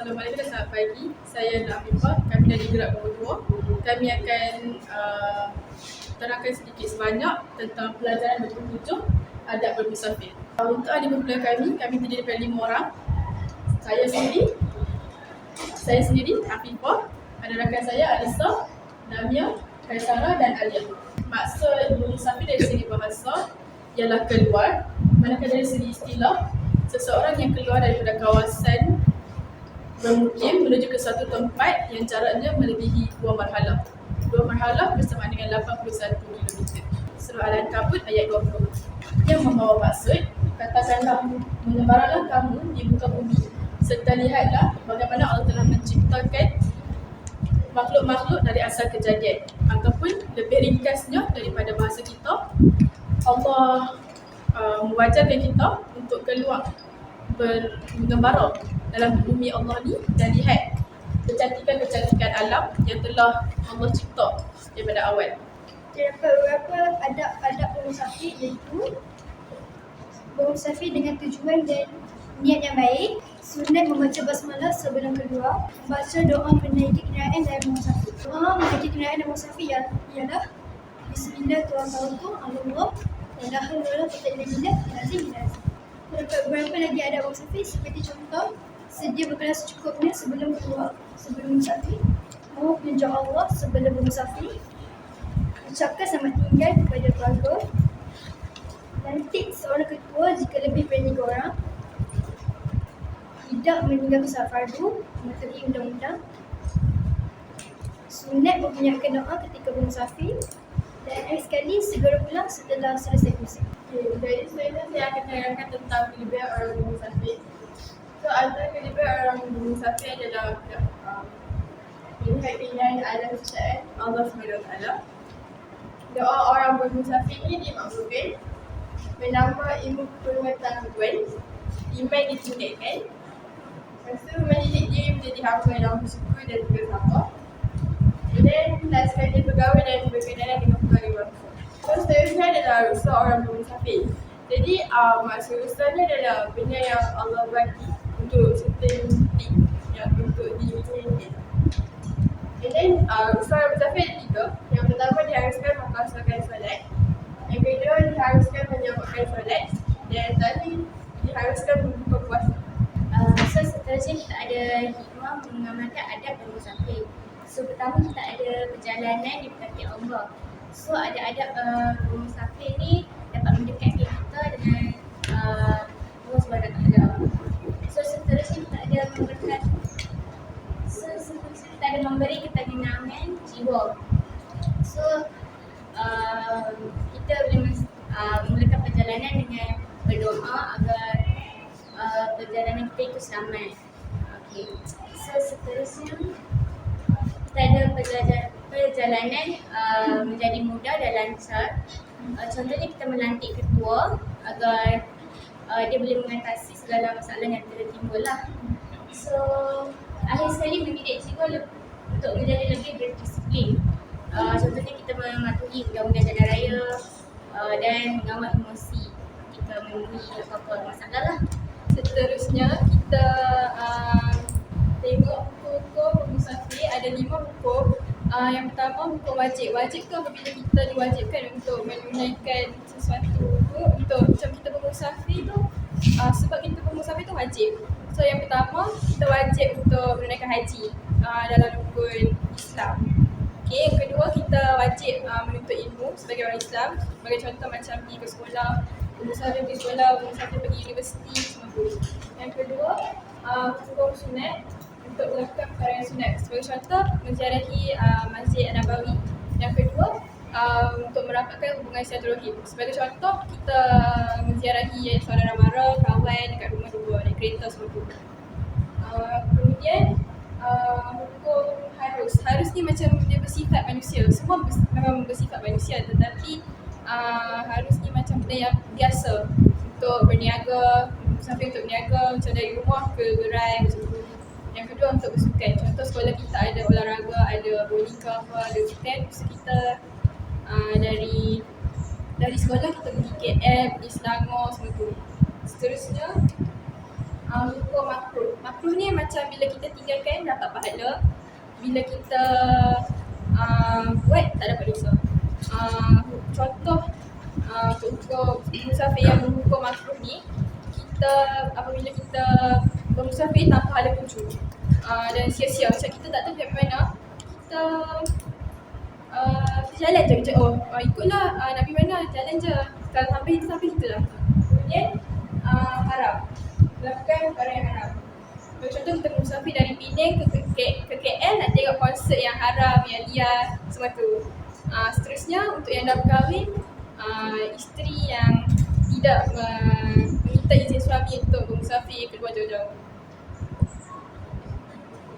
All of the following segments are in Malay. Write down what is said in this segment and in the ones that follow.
Assalamualaikum dan selamat pagi. Saya Nafifah, kami dari Gerak Nombor 2. Kami akan terangkan sedikit sebanyak tentang pelajaran bertujuh adab bermusafir. Untuk ahli kumpulan kami terdiri daripada 5 orang. Saya sendiri, Nafifah, ada rakan saya Alisa, Namia, Kaisara dan Alia. Maksud bermusafir dari segi bahasa ialah keluar, manakala dari segi istilah, seseorang yang keluar daripada kawasan bermukim menuju ke satu tempat yang jaraknya melebihi 2 marhalah. 2 marhalah bersamaan dengan 81 km. Surah Al-Ankabut ayat 20. Yang membawa maksud, katakanlah mengembaralah kamu di muka bumi serta lihatlah bagaimana Allah telah menciptakan makhluk-makhluk dari asal kejadian. Ataupun lebih ringkasnya daripada bahasa kita, Allah mewajarkan kita untuk keluar mengembara dalam bumi Allah ni dan lihat kecantikan-kecantikan alam yang telah Allah cipta daripada awal. Terdapat beberapa adab bermusafir, iaitu bermusafir dengan tujuan dan niat yang baik, sunat membaca basmalah sebelum keluar, membaca doa menaiki kenderaan dan bermusafir. Doa menaiki kenderaan dan bermusafir ialah Bismillah Tuhan Tautu Allah dan la haula wala quwwata illa billah al-azim. Terdapat beberapa lagi adab bermusafir seperti contoh sedia berkelas secukupnya sebelum keluar, sebelum musafir, mohon petunjuk Allah sebelum bermusafir, ucapkan selamat tinggal kepada keluarga, lantik seorang ketua jika lebih daripada 3 orang, tidak meninggalkan salat fardu mematuhi undang-undang, sunat membanyakkan doa ketika bermusafir, dan akhir sekali segera pulang setelah selesai kursi. Jadi saya akan terangkan tentang kelebihan orang bermusafir. So antara kelebihan orang bermusafir adalah melihat keindahan alam ciptaan Allah SWT. Doa orang bermusafir ni dimaksudkan menambah ilmu pengetahuan, iman ditingkatkan, lepas tu mendidik diri menjadi hamba yang bersyukur dan juga sabar, dan last sekali bergaul dan berkenalan dengan pelbagai bangsa. So seterusnya adalah rusa orang bermusafir. Jadi maksud rusanya adalah benda yang Allah bagi untuk certain thing yang untuk diujikan. And then rusa orang bermusafir ada 3. Yang pertama diharuskan melaksanakan solat, yang kedua diharuskan menyambutkan solat, dan yang tadi diharuskan membuka puasa. So seterusnya kita ada hikmah mengamalkan adab bermusafir. So pertama kita ada perjalanan di kaki Allah. So ada adab bermusafir ni dapat mendekatkan kita dengan Allah SWT. So seterusnya kita ada memberi ketenangan jiwa. So kita boleh memulakan perjalanan dengan berdoa agar perjalanan kita itu selamat. Okay. So seterusnya kita ada perjalanan menjadi mudah dan lancar. Contohnya kita melantik ketua agar dia boleh mengatasi segala masalah yang timbul lah. So akhir sekali mendidik jiwa untuk menjadi lebih berdisiplin. Contohnya kita mematuhi undang-undang jalan raya dan mengawal emosi jika menemui apa-apa masalah lah. Seterusnya kita tengok hukum bermusafir. Ada 5 hukum. Yang pertama hukum wajib. Wajib tu apabila kita diwajibkan untuk menunaikan sesuatu untuk macam kita bermusafir tu, sebab kita bermusafir tu wajib. So yang pertama kita wajib untuk menunaikan haji dalam rukun Islam. Okay, yang kedua kita wajib menuntut ilmu sebagai orang Islam. Sebagai contoh macam pergi ke sekolah, bermusafir pergi sekolah, bermusafir pergi universiti, semua tu. Yang kedua hukum sunat, untuk melakukan perkara yang sunat. Sebagai contoh menziarahi Masjid An-Nabawi. Yang kedua untuk merapatkan hubungan silaturahim. Sebagai contoh kita menziarahi saudara mara, kawan dekat rumah dua, naik kereta semua tu. Kemudian hukum harus ni macam dia bersifat manusia. Semua memang bersifat manusia, tetapi harus ni macam benda yang biasa untuk berniaga, musafir untuk berniaga macam dari rumah ke gerai macam tu. Yang kedua untuk bersukan. Contoh sekolah kita ada olahraga, ada bowling ke apa, ada weekend. So kita dari sekolah kita pergi KL, pergi Selangor semua tu. Seterusnya hukum makruh. Makruh ni macam bila kita tinggalkan dapat pahala, bila kita buat tak dapat dosa. Contoh untuk musafir yang berhukum makruh ni, kita apabila kita bermusafir tanpa ada tuju dan sia-sia, macam kita tak tahu pergi mana, kita jalan je macam ikutlah nak pergi mana, jalan je, kalau sampai situ lah. Kemudian haram, lakukan perkara yang haram. Contoh kita musafir dari Penang ke KL nak tengok konsert yang haram, yang liar, semua tu. Seterusnya untuk yang dah berkahwin, isteri yang tidak meminta izin suami untuk bermusafir keluar jauh-jauh.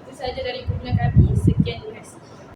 Itu sahaja dari kumpulan kami. Sekian, terima kasih.